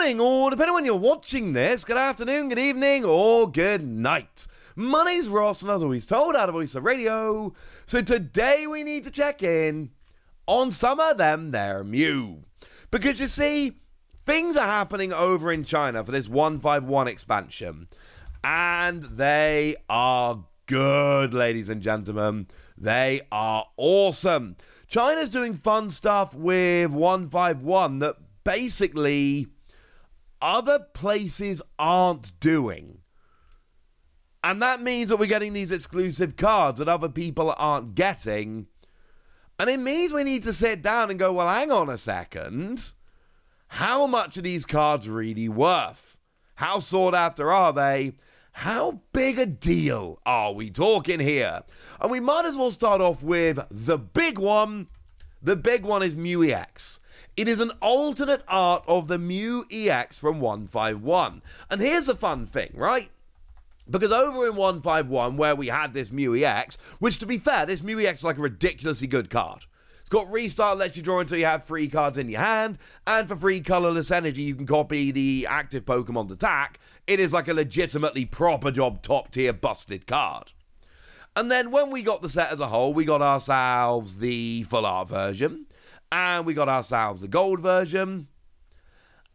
morning, or depending on when you're watching this, good afternoon, good evening, or good night. My name's Ross, and as always told, out of Voice of Radio. So today we need to check in on some of them there Mew. Because you see, things are happening over in China for this 151 expansion. And they are good, ladies and gentlemen. They are awesome. China's doing fun stuff with 151 that basically other places aren't doing. And that means that we're getting these exclusive cards that other people aren't getting. And it means we need to sit down and go, well, hang on a second. How much are these cards really worth? How sought after are they? How big a deal are we talking here? And we might as well start off with the big one. The big one is Mew EX. It is an alternate art of the Mew EX from 151. And here's the fun thing, right? Because over in 151, where we had this Mew EX, which to be fair, this Mew EX is like a ridiculously good card. It's got restart, lets you draw until you have 3 cards in your hand, and for free colorless energy, you can copy the active Pokemon's attack. It is like a legitimately proper job, top tier, busted card. And then when we got the set as a whole, we got ourselves the full art version, and we got ourselves the gold version.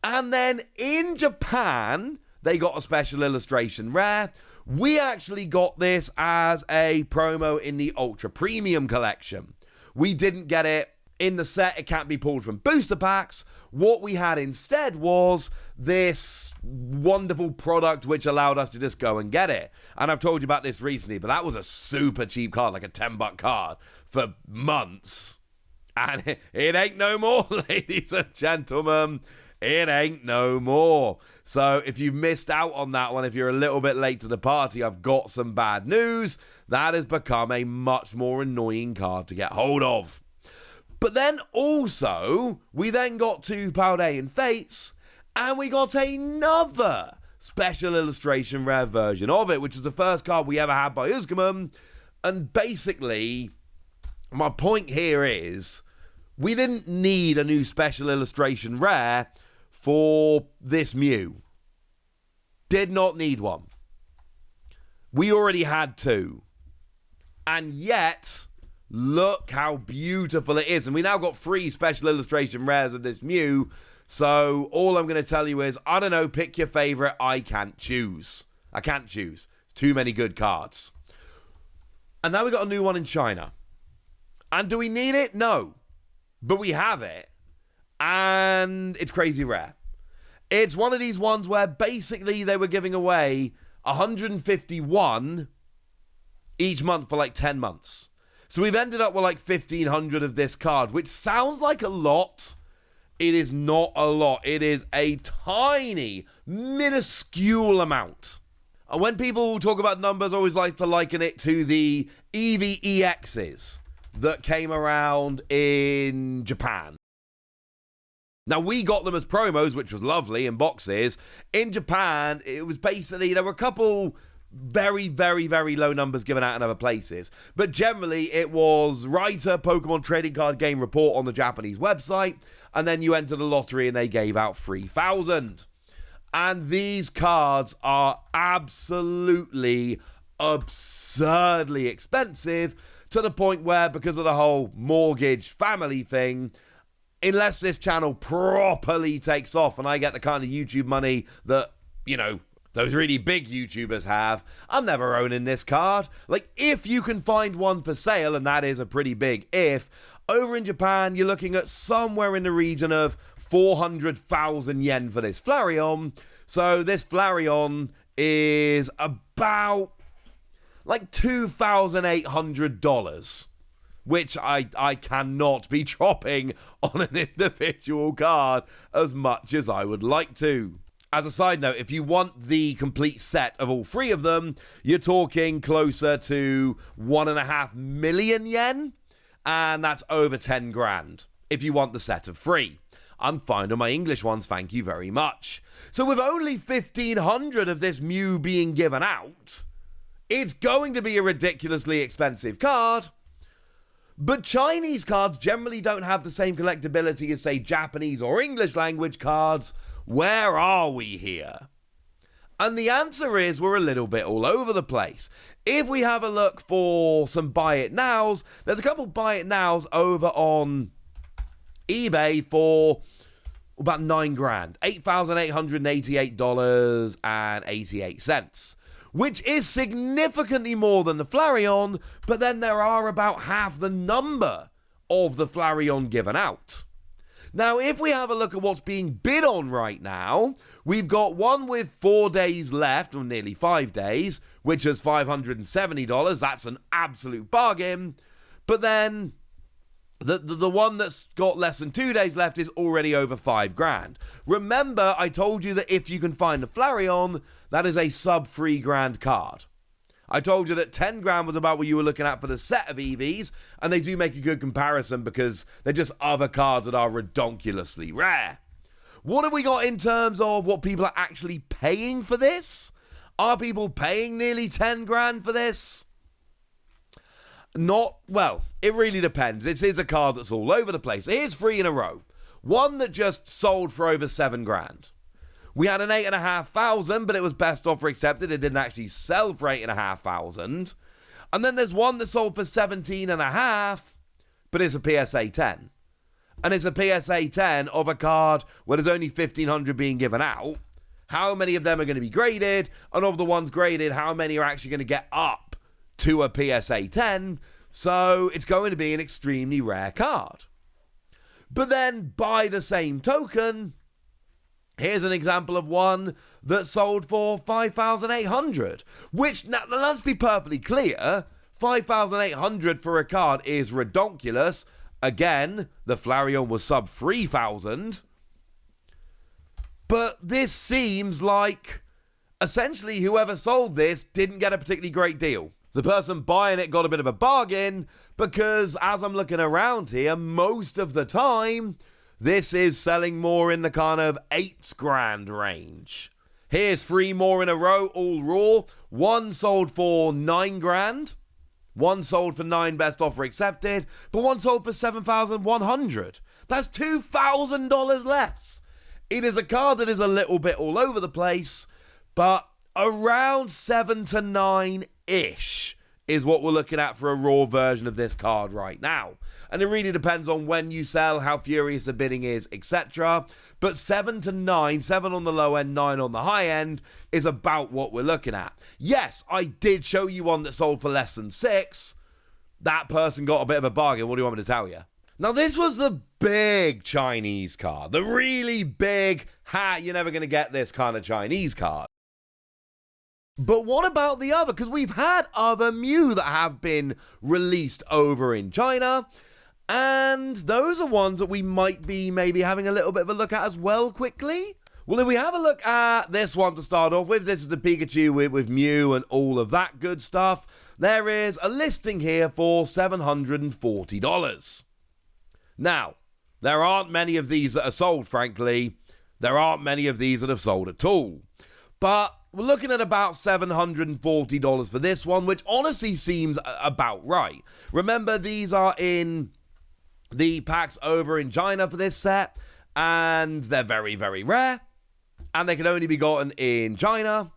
And then in Japan, they got a special illustration rare. We actually got this as a promo in the Ultra Premium collection. We didn't get it in the set. It can't be pulled from booster packs. What we had instead was this wonderful product which allowed us to just go and get it. And I've told you about this recently, but that was a super cheap card, like a $10 card for months. And it ain't no more, ladies and gentlemen. It ain't no more. So if you've missed out on that one, if you're a little bit late to the party, I've got some bad news. That has become a much more annoying card to get hold of. But then also, we then got 2 Paldean Fates, and we got another special illustration rare version of it, which was the first card we ever had by Uzcaman. And basically, my point here is, we didn't need a new special illustration rare for this Mew. Did not need one. We already had 2. And yet, look how beautiful it is. And we now got 3 special illustration rares of this Mew. So all I'm going to tell you is, I don't know, pick your favorite. I can't choose. I can't choose. It's too many good cards. And now we got a new one in China. And do we need it? No. But we have it, and it's crazy rare. It's one of these ones where basically they were giving away 151 each month for like 10 months. So we've ended up with like 1,500 of this card, which sounds like a lot. It is not a lot. It is a tiny, minuscule amount. And when people talk about numbers, I always like to liken it to the EVEXs that came around in Japan. Now, we got them as promos, which was lovely, in boxes. In Japan, it was basically, there were a couple very, very, very low numbers given out in other places. But generally, it was write a Pokemon trading card game report on the Japanese website, and then you enter the lottery and they gave out 3,000. And these cards are absolutely absurdly expensive, to the point where, because of the whole mortgage family thing, unless this channel properly takes off and I get the kind of YouTube money that, you know, those really big YouTubers have, I'm never owning this card. Like, if you can find one for sale, and that is a pretty big if, over in Japan, you're looking at somewhere in the region of 400,000 yen for this Flareon. So this Flareon is about like $2,800, which I cannot be dropping on an individual card as much as I would like to. As a side note, if you want the complete set of all 3 of them, you're talking closer to 1.5 million yen, and that's over 10 grand if you want the set of 3. I'm fine on my English ones, thank you very much. So with only 1,500 of this Mew being given out, it's going to be a ridiculously expensive card. But Chinese cards generally don't have the same collectability as, say, Japanese or English language cards. Where are we here? And the answer is we're a little bit all over the place. If we have a look for some buy it nows, there's a couple buy it nows over on eBay for about $9,000, $8,888.88, which is significantly more than the Flareon, but then there are about half the number of the Flareon given out. Now, if we have a look at what's being bid on right now, we've got one with 4 days left, or nearly 5 days, which is $570. That's an absolute bargain. But then the one that's got less than 2 days left is already over $5,000. Remember, I told you that if you can find a Flareon, that is a sub $3,000 card. I told you that $10,000 was about what you were looking at for the set of EVs, and they do make a good comparison because they're just other cards that are redonkulously rare. What have we got in terms of what people are actually paying for this? Are people paying nearly $10,000 for this? Not, well, it really depends. This is a card that's all over the place. Here's 3 in a row. One that just sold for over $7,000. We had an 8,500, but it was best offer accepted. It didn't actually sell for 8,500. And then there's one that sold for 17,500, but it's a PSA 10. And it's a PSA 10 of a card where there's only 1,500 being given out. How many of them are going to be graded? And of the ones graded, how many are actually going to get up to a PSA 10? So it's going to be an extremely rare card. But then, by the same token, here's an example of one that sold for 5,800, which, now let's be perfectly clear, 5,800 for a card is redonkulous. Again, the Flareon was sub 3,000. But this seems like, essentially, whoever sold this didn't get a particularly great deal. The person buying it got a bit of a bargain because, as I'm looking around here, most of the time, this is selling more in the kind of $8,000 range. Here's 3 more in a row, all raw. One sold for $9,000. One sold for $9,000 best offer accepted. But one sold for $7,100. That's $2,000 less. It is a card that is a little bit all over the place, but around 7 to 9-ish is what we're looking at for a raw version of this card right now. And it really depends on when you sell, how furious the bidding is, etc. But 7 to 9, 7 on the low end, 9 on the high end, is about what we're looking at. Yes, I did show you one that sold for less than 6. That person got a bit of a bargain. What do you want me to tell you? Now, this was the big Chinese card. The really big, you're never going to get this kind of Chinese card. But what about the other? Because we've had other Mew that have been released over in China. And those are ones that we might be maybe having a little bit of a look at as well quickly. Well, if we have a look at this one to start off with, this is the Pikachu with Mew and all of that good stuff. There is a listing here for $740. Now, there aren't many of these that are sold, frankly. There aren't many of these that have sold at all. But we're looking at about $740 for this one, which honestly seems about right. Remember, these are in the packs over in China for this set, and they're very, very rare, and they can only be gotten in China,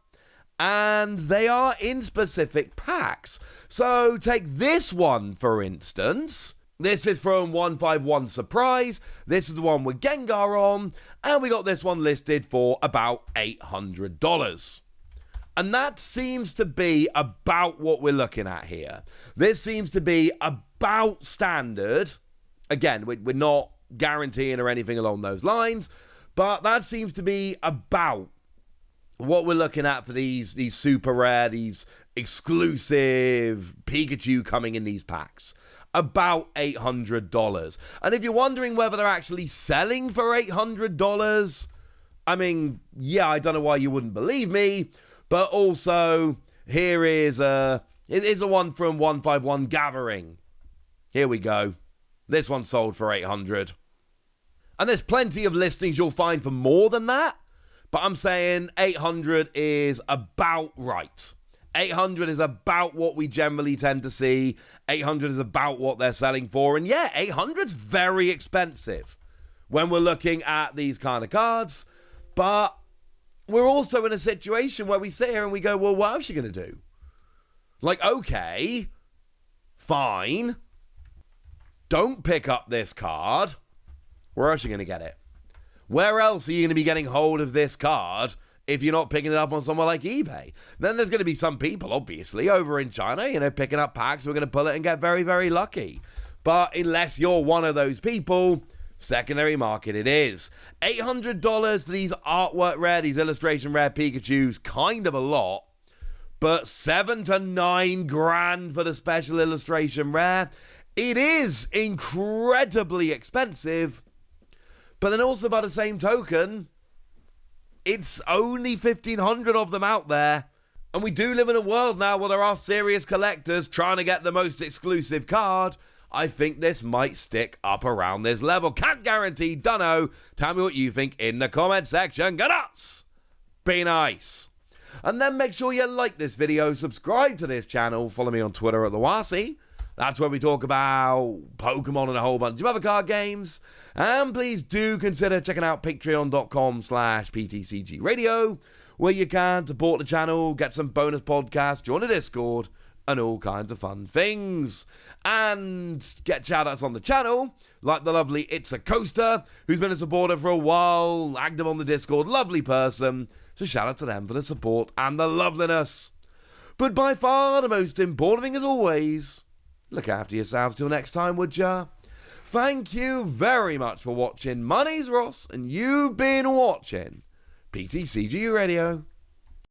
and they are in specific packs. So take this one, for instance. This is from 151 Surprise. This is the one with Gengar on, and we got this one listed for about $800. And that seems to be about what we're looking at here. This seems to be about standard. Again, we're not guaranteeing or anything along those lines, but that seems to be about what we're looking at for these super rare, these exclusive Pikachu coming in these packs. About $800. And if you're wondering whether they're actually selling for $800, I mean, yeah, I don't know why you wouldn't believe me, but also, here is a one from 151 Gathering. Here we go. This one sold for $800. And there's plenty of listings you'll find for more than that, but I'm saying $800 is about right. 800 is about what we generally tend to see. 800 is about what they're selling for. And yeah, 800's very expensive when we're looking at these kind of cards. But we're also in a situation where we sit here and we go, well, what else are you going to do? Like, okay, fine. Don't pick up this card. Where else are you going to get it? Where else are you going to be getting hold of this card if you're not picking it up on somewhere like eBay? Then there's going to be some people, obviously, over in China, picking up packs. We're going to pull it and get very, very lucky. But unless you're one of those people, secondary market it is. $800 for these artwork rare, these illustration rare Pikachus, kind of a lot. But $7 to $9 grand for the special illustration rare. It is incredibly expensive. But then also by the same token, it's only 1,500 of them out there. And we do live in a world now where there are serious collectors trying to get the most exclusive card. I think this might stick up around this level. Can't guarantee, dunno. Tell me what you think in the comment section. Go nuts! Be nice. And then make sure you like this video, subscribe to this channel, follow me on Twitter at TheWasi. That's where we talk about Pokemon and a whole bunch of other card games. And please do consider checking out patreon.com/PTCG Radio, where you can support the channel, get some bonus podcasts, join the Discord, and all kinds of fun things. And get shout-outs on the channel, like the lovely It's a Coaster, who's been a supporter for a while, active on the Discord, lovely person. So shout out to them for the support and the loveliness. But by far the most important thing, as always, look after yourselves till next time, would ya? Thank you very much for watching. My name's Ross, and you've been watching PTCG Radio.